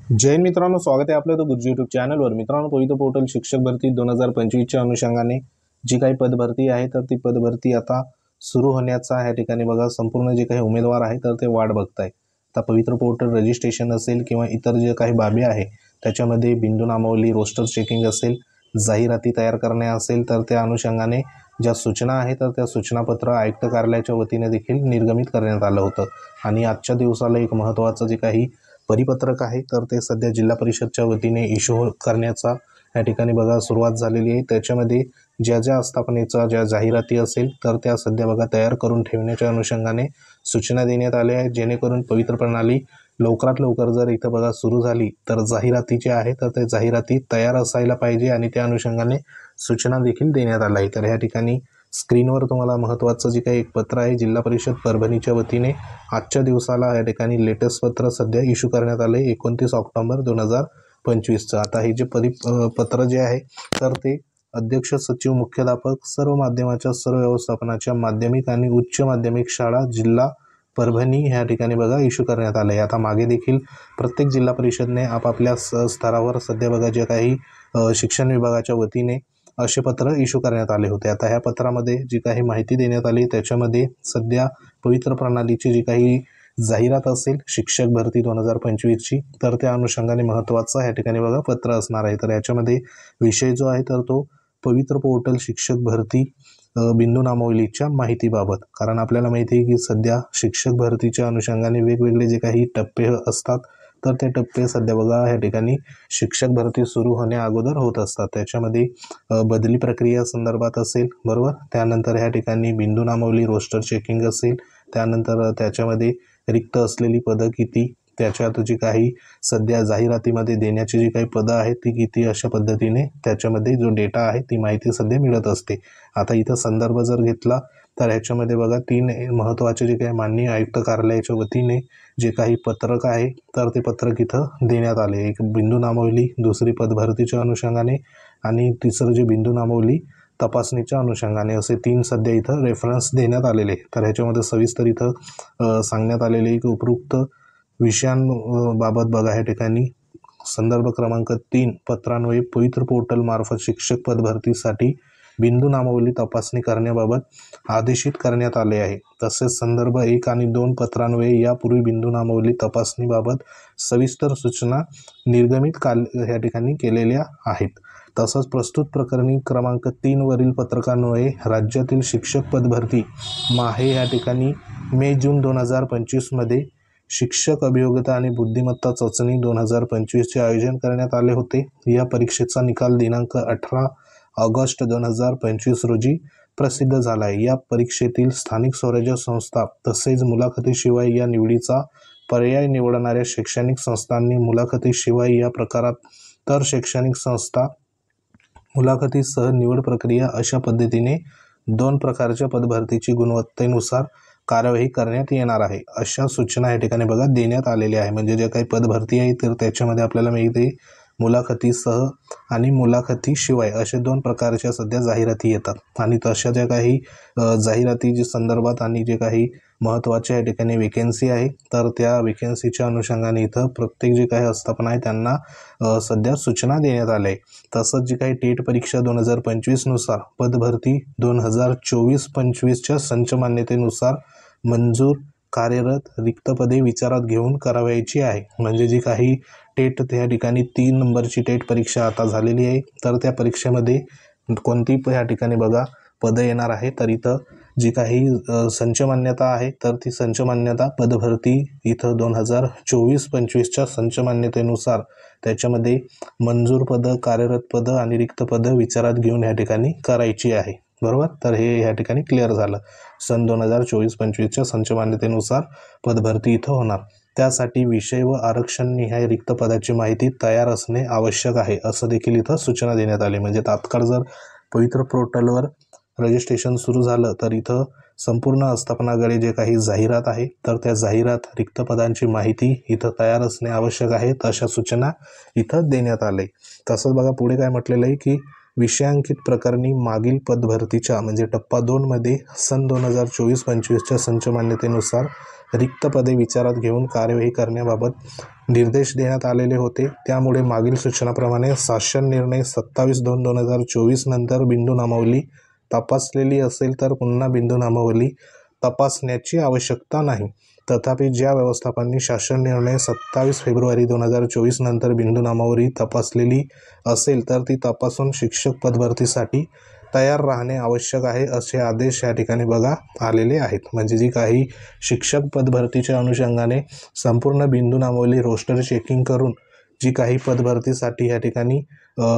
जय हिंद मित्रांनो, स्वागत आहे आपलं तो गुरुजी यूट्यूब चॅनलवर। मित्रांनो, पवित्र पोर्टल शिक्षक भरती 2025च्या अनुषंगाने जी काही पदभरती आहे तर ती पदभरती आता सुरू होण्याचा ह्या ठिकाणी बघा संपूर्ण जे काही उमेदवार आहे तर ते वाट बघताय। आता पवित्र पोर्टल रजिस्ट्रेशन असेल किंवा इतर जे काही बाबी आहे त्याच्यामध्ये बिंदू नामावली, रोस्टर चेकिंग असेल, जाहिराती तयार करणे असेल तर त्या अनुषंगाने ज्या सूचना आहेत तर त्या सूचनापत्र आयुक्त कार्यालयाच्या वतीने देखील निर्गमित करण्यात आलं होतं। आणि आजच्या दिवसाला एक महत्त्वाचं जे काही परिपत्रक आहे तर ते सध्या जिल्हा परिषदच्या वतीने इश्यू करण्याचा या ठिकाणी बघा सुरुवात झालेली आहे। त्याच्यामध्ये ज्या ज्या आस्थापनेचा ज्या जाहिराती असेल तर त्या सध्या बघा तयार करून ठेवण्याच्या अनुषंगाने सूचना देण्यात आल्या आहेत, जेणेकरून पवित्र प्रणाली लवकरात लवकर जर इथं बघा सुरू झाली तर जाहिराती जे आहे तर ते जाहिराती तयार असायला पाहिजे आणि त्या अनुषंगाने सूचना देखील देण्यात आल्या आहे। तर ह्या ठिकाणी स्क्रीनवर तुम्हाला महत्त्वाचं जे काही एक पत्र आहे जिल्हा परिषद परभणीच्या वतीने आजच्या दिवसाला या ठिकाणी लेटेस्ट पत्र सध्या इश्यू करण्यात आले 29 ऑक्टोबर 2025चं। आता हे जे पत्र जे आहे तर ते अध्यक्ष, सचिव, मुख्याध्यापक, सर्व माध्यमाच्या सर्व व्यवस्थापनाच्या माध्यमिक आणि उच्च माध्यमिक शाळा जिल्हा परभणी ह्या ठिकाणी बघा इश्यू करण्यात आले आहे। आता मागे देखील प्रत्येक जिल्हा परिषदने आपापल्या स्तरावर सध्या बघा जे काही शिक्षण विभागाच्या वतीने असे पत्र इश्यू करण्यात आले होते। आता ह्या पत्रामध्ये जी काही माहिती देण्यात आली त्याच्यामध्ये सध्या पवित्र प्रणालीची जी काही जाहिरात असेल शिक्षक भरती 2025ची तर त्या अनुषंगाने महत्त्वाचं ह्या ठिकाणी बघा पत्र असणार आहे। तर याच्यामध्ये विषय जो आहे तर तो पवित्र पोर्टल शिक्षक भरती बिंदू नामावलीच्या माहितीबाबत, कारण आपल्याला माहिती आहे की सध्या शिक्षक भरतीच्या अनुषंगाने वेगवेगळे जे काही टप्पे असतात तर ते टप्पे सध्या बघा ह्या ठिकाणी शिक्षक भरती सुरू होण्या अगोदर होत असतात। त्याच्यामध्ये बदली प्रक्रिया संदर्भात असेल बरोबर, त्यानंतर ह्या ठिकाणी बिंदू नामावली, रोस्टर चेकिंग असेल, त्यानंतर त्याच्यामध्ये रिक्त असलेली पदं किती, त्याच्यात जी काही सध्या जाहिरातीमध्ये देण्याची जी काही पदं आहेत ती किती, अशा पद्धतीने त्याच्यामध्ये जो डेटा आहे ती माहिती सध्या मिळत असते। आता इथं संदर्भ जर घेतला तर ह्याच्यामध्ये बघा 3 महत्त्वाचे जे काही माननीय आयुक्त कार्यालयाच्या वतीने जे काही पत्रक आहे तर ते पत्रक इथं देण्यात आले। एक बिंदू नामावली, दुसरी पदभरतीच्या अनुषंगाने आणि तिसरं जे बिंदू नामावली तपासणीच्या अनुषंगाने, असे 3 सध्या इथं रेफरन्स देण्यात आलेले। तर ह्याच्यामध्ये सविस्तर इथं सांगण्यात आलेले की उपरोक्त विषयांबाबत बघा ह्या ठिकाणी संदर्भ क्रमांक 3 पत्रान्वये पवित्र पोर्टल मार्फत शिक्षक पदभरतीसाठी बिंदू नामावली तपासणी करण्याबाबत आदेशित करण्यात आले आहे। तसेच संदर्भ 1 आणि 2 पत्रान्वये यापूर्वी बिंदू नामावली तपासणीबाबत सविस्तर सूचना निर्गमित ह्या ठिकाणी केलेल्या आहेत। तसंच प्रस्तुत प्रकरणी क्रमांक 3 वरील पत्रकान्वये राज्यातील शिक्षक पदभरती माहे या ठिकाणी मे-जून 2025 मध्ये शिक्षक अभियोग्यता आणि बुद्धिमत्ता चाचणी 2025चे आयोजन करण्यात आले होते। या परीक्षेचा निकाल दिनांक 18 ऑगस्ट 2025 रोजी प्रसिद्ध झाला आहे। या परीक्षेतील स्थानिक स्वराज्य संस्था तसेच मुलाखतीशिवाय या निवडीचा पर्याय निवडणाऱ्या शैक्षणिक संस्थांनी मुलाखतीशिवाय या प्रकारात तर शैक्षणिक संस्था मुलाखतीसह निवड प्रक्रिया अशा पद्धतीने 2 प्रकारच्या पदभरतीची गुणवत्तेनुसार कार्यवाही करण्यात येणार आहे, अशा सूचना या ठिकाणी बघा देण्यात आलेल्या आहे। म्हणजे जे काही पदभरती आहे तर त्याच्यामध्ये आपल्याला माहिती मुलाखतीसह आणि मुलाखतीशिवाय असे 2 प्रकारच्या सध्या जाहिराती येतात। आणि तशा ज्या काही जाहिराती जे संदर्भात आणि जे काही महत्त्वाच्या या ठिकाणी वेकेन्सी आहे तर त्या वेकेन्सीच्या अनुषंगाने इथं प्रत्येक जे काही आस्थापना आहे त्यांना सध्या सूचना देण्यात आल्या आहे। तसंच जी काही टेट परीक्षा 2025 नुसार पदभरती 2024-25च्या संच मान्यतेनुसार मंजूर कार्यरत रिक्त पदे विचारात घेऊन करावायची आहे। म्हणजे जी काही टेट त्या ठिकाणी 3 नंबरची टेट परीक्षा आता झालेली आहे तर त्या परीक्षेमध्ये कोणती या ठिकाणी बघा पदं येणार आहे तर इथं जी काही संच मान्यता आहे तर ती संच मान्यता पदभरती इथं 2024-25च्या संच मान्यतेनुसार त्याच्यामध्ये मंजूर पदं, कार्यरत पदं आणि रिक्त पदं विचारात घेऊन या ठिकाणी करायची आहे बरोबर। तर हे या ठिकाणी क्लिअर झालं। सन 2024-25च्या संच मान्यतेनुसार पदभरती इथं होणार। त्यासाठी विषय व आरक्षण निहाय रिक्त पदाची माहिती तयार असणे आवश्यक आहे, असं देखील इथं सूचना देण्यात आली। म्हणजे तात्काळ जर पवित्र पोर्टलवर रजिस्ट्रेशन सुरू झालं तर इथं संपूर्ण आस्थापनाकडे जे काही जाहिरात आहे तर त्या जाहिरात रिक्त पदांची माहिती इथं तयार असणे आवश्यक आहे, अशा सूचना इथं देण्यात आले। तसंच बघा पुढे काय म्हटलेलं आहे की विषयांकित प्रकरणी मागील पदभरतीच्या म्हणजे टप्पा 2 मध्ये सन 2024-25च्या संच मान्यतेनुसार रिक्त पदे विचारात घेऊन कार्यवाही करण्याबाबत निर्देश देण्यात आलेले होते। त्यामुळे मागील सूचनाप्रमाणे शासन निर्णय 27/2/2024 नंतर बिंदू नामावली तपासलेली असेल तर पुन्हा बिंदू नामावली तपासण्याची आवश्यकता नाही। तथापि ज्या व्यवस्थापनांनी शासन निर्णय 27 फेब्रुवारी 2024 नंतर बिंदू नामावली तपासलेली असेल तर ती तपासून शिक्षक पदभरतीसाठी तयार राहणे आवश्यक आहे, असे आदेश या ठिकाणी बघा आलेले आहेत। म्हणजे जी काही शिक्षक पदभरतीच्या अनुषंगाने संपूर्ण बिंदू नामावली रोस्टर चेकिंग करून जी काही पदभरतीसाठी या ठिकाणी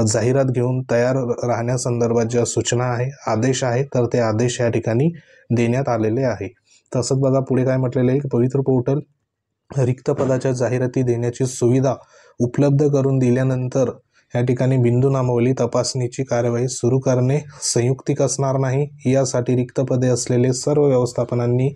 जाहिरात घेऊन तयार राहण्यासंदर्भात ज्या सूचना आहे, आदेश आहे, तर ते आदेश या ठिकाणी देण्यात आलेले आहे। तसंच बघा पुढे काय म्हटलेलं आहे, पवित्र पोर्टल रिक्त पदाच्या जाहिराती देण्याची सुविधा उपलब्ध करून दिल्यानंतर या ठिकाणी बिंदू नामावली तपासणीची कार्यवाही सुरू करणे संयुक्तिक असणार नाही। यासाठी रिक्त पदे असलेले सर्व व्यवस्थापनांनी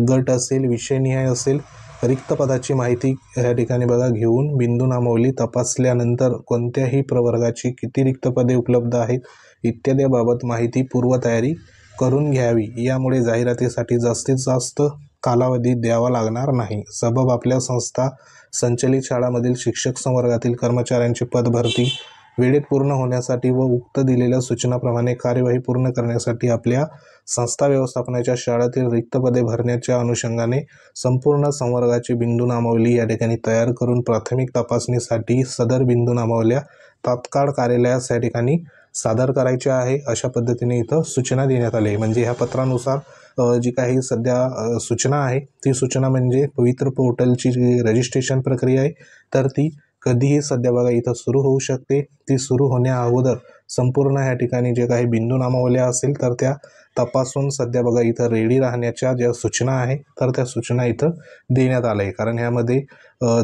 गट असेल, विषयनिहाय असेल, रिक्त पदाची माहिती या ठिकाणी बघा घेऊन बिंदू नामावली तपासल्यानंतर कोणत्याही प्रवर्गाची किती रिक्त पदे उपलब्ध आहेत इत्यादीबाबत माहिती पूर्वतयारी करून घ्यावी। यामुळे जाहिरातीसाठी जास्तीत जास्त कालावधी द्यावा लागणार नाही। सबब आपल्या संस्था संचलित शाळांमधील शिक्षक संवर्गातील कर्मचाऱ्यांची पदभरती वेळेत पूर्ण होण्यासाठी व उक्त दिलेल्या सूचनाप्रमाणे कार्यवाही पूर्ण करण्यासाठी आपल्या संस्था व्यवस्थापनाच्या शाळेतील रिक्त पदे भरण्याच्या अनुषंगाने संपूर्ण संवर्गाची बिंदू नामावली या ठिकाणी तयार करून प्राथमिक तपासणीसाठी सदर बिंदू नामावल्या तात्काळ कार्यालयास या ठिकाणी सादर करायचे आहे, अशा पद्धतीने इथं सूचना देण्यात आली आहे। म्हणजे ह्या पत्रानुसार जी काही सध्या सूचना आहे ती सूचना म्हणजे पवित्र पोर्टलची जी रजिस्ट्रेशन प्रक्रिया आहे तर ती कधीही सध्या बघा इथं सुरू होऊ शकते। ती सुरू होण्या अगोदर संपूर्ण या ठिकाणी जे काही बिंदू नामावल्या असेल तर त्या तपासून सध्या बघा इथं रेडी राहण्याच्या ज्या सूचना आहे तर त्या सूचना इथं देण्यात आल्या आहे। कारण ह्यामध्ये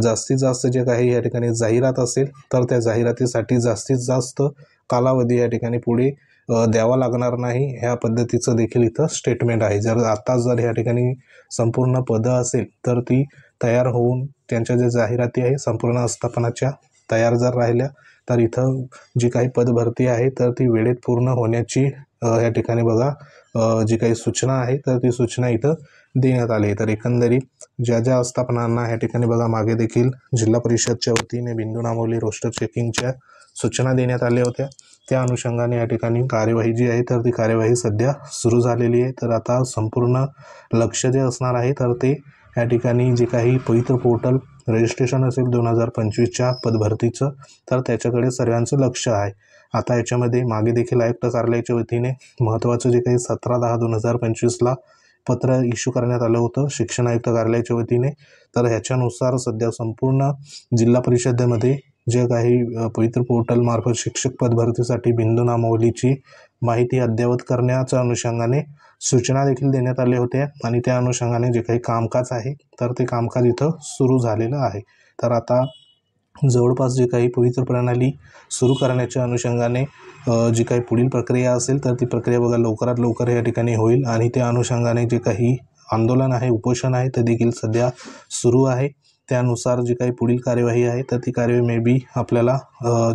जास्तीत जास्त जे काही या ठिकाणी जाहिरात असेल तर त्या जाहिरातीसाठी जास्तीत जास्त कालावधी या ठिकाणी पुढे द्यावा लागणार नाही, ह्या पद्धतीचं देखील इथं स्टेटमेंट आहे। जर या ठिकाणी संपूर्ण पदं असेल तर ती तयार होऊन त्यांच्या ज्या जाहिराती आहे संपूर्ण आस्थापनाच्या तयार जर राहिल्या तर इथं जी काही पदभरती आहे तर ती वेळेत पूर्ण होण्याची या ठिकाणी बघा जी काही सूचना आहे तर ती सूचना इथं देण्यात आली। तर एकंदरीत ज्या ज्या आस्थापनांना या ठिकाणी बघा मागे देखील जिल्हा परिषदच्या वतीने बिंदू नामावली रोस्टर चेकिंगच्या सूचना देण्यात आल्या होत्या, त्या अनुषंगाने या ठिकाणी कार्यवाही जी आहे तर ती कार्यवाही सध्या सुरू झालेली आहे। तर आता संपूर्ण लक्ष जे असणार आहे तर ते या ठिकाणी जे काही पवित्र पोर्टल रजिस्ट्रेशन असेल 2025च्या पदभरतीचं तर त्याच्याकडे सर्वांचं लक्ष आहे। आता याच्यामध्ये मागे देखील आयुक्त कार्यालयाच्या वतीने महत्त्वाचं जे काही 17/10/2025ला पत्र इश्यू करण्यात आलं होतं शिक्षण आयुक्त कार्यालयाच्या वतीने, तर ह्याच्यानुसार सध्या संपूर्ण जिल्हा परिषदेमध्ये जे काही पवित्र पोर्टल मार्फत शिक्षक पदभरतीसाठी बिंदू नामावलीची माहिती अद्ययावत करण्याच्या अनुषंगाने सूचना देखील देण्यात आल्या होत्या आणि त्या अनुषंगाने जे काही कामकाज आहे तर ते कामकाज इथं सुरू झालेलं आहे। तर आता जवळपास जे काही पवित्र प्रणाली सुरू करण्याच्या अनुषंगाने जी काही पुढील प्रक्रिया असेल तर ती प्रक्रिया बघा लवकरात लवकर या ठिकाणी होईल आणि त्या अनुषंगाने जे काही आंदोलन आहे, उपोषण आहे ते देखील सध्या सुरू आहे। त्यानुसार जी काही पुढील कार्यवाही आहे तर ती कार्यवाही मे बी आपल्याला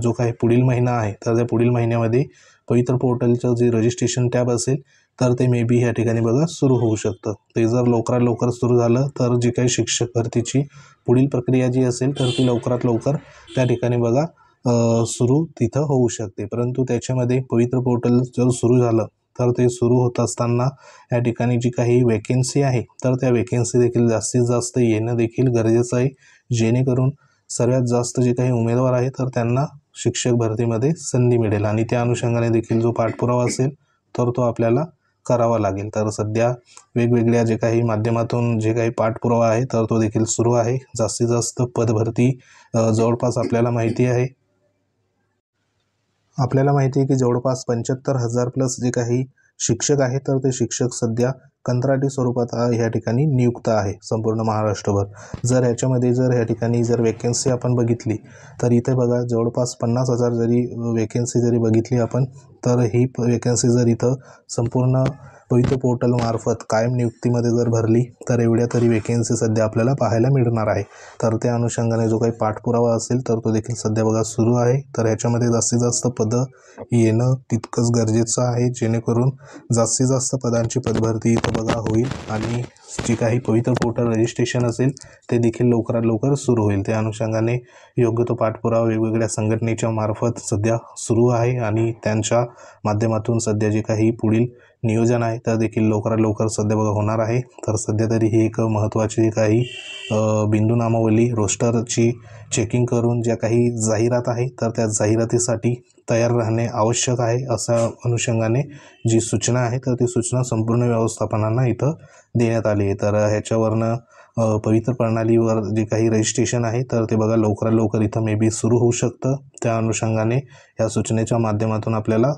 जो काही पुढील महिना आहे तर त्या पुढील महिन्यामध्ये पवित्र पोर्टलचं जे रजिस्ट्रेशन टॅब असेल तर ते मे बी या ठिकाणी बघा सुरू होऊ शकतं। ते जर लवकरात लवकर सुरू झालं तर जी काही शिक्षक भरतीची पुढील प्रक्रिया जी असेल तर ती लवकरात लवकर त्या ठिकाणी बघा सुरू तिथं होऊ शकते। परंतु त्याच्यामध्ये पवित्र पोर्टल जर सुरू झालं तर ते सुरू होत असताना या ठिकाणी जी काही वेकेन्सी आहे तर त्या वेकेन्सी देखील जास्तीत जास्त येणं देखील गरजेचं आहे, जेणेकरून सर्वात जास्त जे काही उमेदवार आहे तर त्यांना शिक्षक भरतीमध्ये संधी मिळेल आणि त्या अनुषंगाने देखील जो पाठपुरावा असेल तर तो आपल्याला करावा लागेल। तर सध्या वेगवेगळ्या जे काही माध्यमातून जे काही पाठपुरावा आहे तर तो देखील सुरू आहे। जास्तीत जास्त पदभरती जवळपास आपल्याला माहिती आहे की जवळपास 75,000 प्लस जे काही शिक्षक आहे तर ते शिक्षक सध्या कंत्राटी स्वरूपात ह्या ठिकाणी नियुक्त आहे संपूर्ण महाराष्ट्रभर। जर ह्याच्यामध्ये जर ह्या ठिकाणी जर वेकेन्सी आपण बघितली तर इथे बघा जवळपास 50,000 जरी वेकेन्सी जरी बघितली आपण तर ही वेकेन्सी जर इथं संपूर्ण पवित्र पोर्टल मार्फत कायम नियुक्तीमध्ये जर भरली तर एवढ्या तरी वेकेन्सी सध्या आपल्याला पाहायला मिळणार आहे। तर त्या अनुषंगाने जो काही पाठपुरावा असेल तर तो देखील सध्या बघा सुरू आहे। तर ह्याच्यामध्ये जास्तीत जास्त पदं येणं तितकंच गरजेचं आहे, जेणेकरून जास्तीत जास्त पदांची पदभरती इथं बघा होईल आणि जी काही पवित्र पोर्टल रजिस्ट्रेशन असेल ते देखील लवकरात लवकर सुरू होईल। त्या अनुषंगाने योग्य तो पाठपुरावा वेगवेगळ्या संघटनेच्या मार्फत सध्या सुरू आहे आणि त्यांच्या माध्यमातून सध्या जे काही पुढील नियोजन आहे तर देखील लवकरात लवकर सध्या बघा होणार आहे। तर सध्या तरी ही एक महत्त्वाची जी काही बिंदू नामावली रोस्टरची चेकिंग करून ज्या काही जाहिरात आहे तर त्या जाहिरातीसाठी तयार राहणे आवश्यक आहे, अशा अनुषंगाने जी सूचना आहे तर ती सूचना संपूर्ण व्यवस्थापनांना इथं देण्यात आली आहे। तर ह्याच्यावरनं पवित्र प्रणालीवर जे काही रजिस्ट्रेशन आहे तर ते बघा लवकरात लवकर इथं मे बी सुरू होऊ शकतं। त्या अनुषंगाने या सूचनेच्या माध्यमातून आपल्याला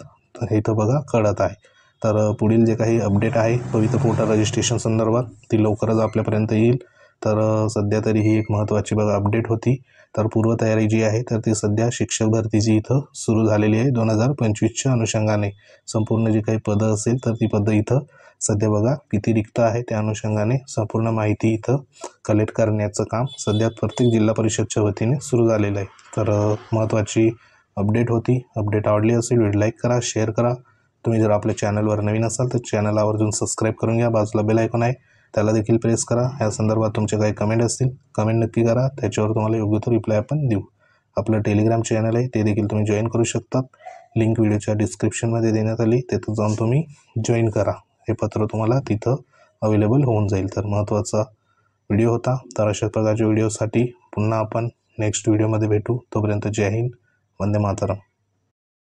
इथं बघा कळत आहे। तर पुढील जे काही अपडेट आहे पवित्र पोर्टल रजिस्ट्रेशन संदर्भात ती लवकरच आपल्यापर्यंत येईल। तर सध्या तरी ही एक महत्त्वाची बघा अपडेट होती। तर पूर्वतयारी जी आहे तर ती सध्या शिक्षक भरतीची इथं सुरू झालेली आहे 2025च्या अनुषंगाने। संपूर्ण जी काही पदं असेल तर ती पदं इथं सध्या बघा किती रिक्त आहे त्या अनुषंगाने संपूर्ण माहिती इथं कलेक्ट करण्याचं काम सध्या प्रत्येक जिल्हा परिषदच्या वतीने सुरू झालेलं आहे। तर महत्त्वाची अपडेट होती। अपडेट आवडली असेल व्हिडिओ लाईक करा, शेअर करा। तुम्ही जर आपल्या चॅनलवर नवीन असाल तर चॅनल आवर्जून सबस्क्राईब करून घ्या। बाजूला बेल आयकॉन आहे त्याला देखील प्रेस करा। या संदर्भात तुमचे काही कमेंट असतील कमेंट नक्की करा, त्याच्यावर तुम्हाला योग्य तो रिप्लाय आपण देऊ। आपलं टेलिग्राम चॅनल आहे ते देखील तुम्ही जॉईन करू शकतात, लिंक व्हिडिओच्या डिस्क्रिप्शनमध्ये देण्यात आली, तिथं जाऊन तुम्ही जॉईन करा। हे पत्र तुम्हाला तिथं अवेलेबल होऊन जाईल। तर महत्त्वाचा व्हिडिओ होता। तर अशा प्रकारच्या व्हिडिओसाठी पुन्हा आपण नेक्स्ट व्हिडिओमध्ये भेटू। तोपर्यंत जय हिंद, वंदे मातरम।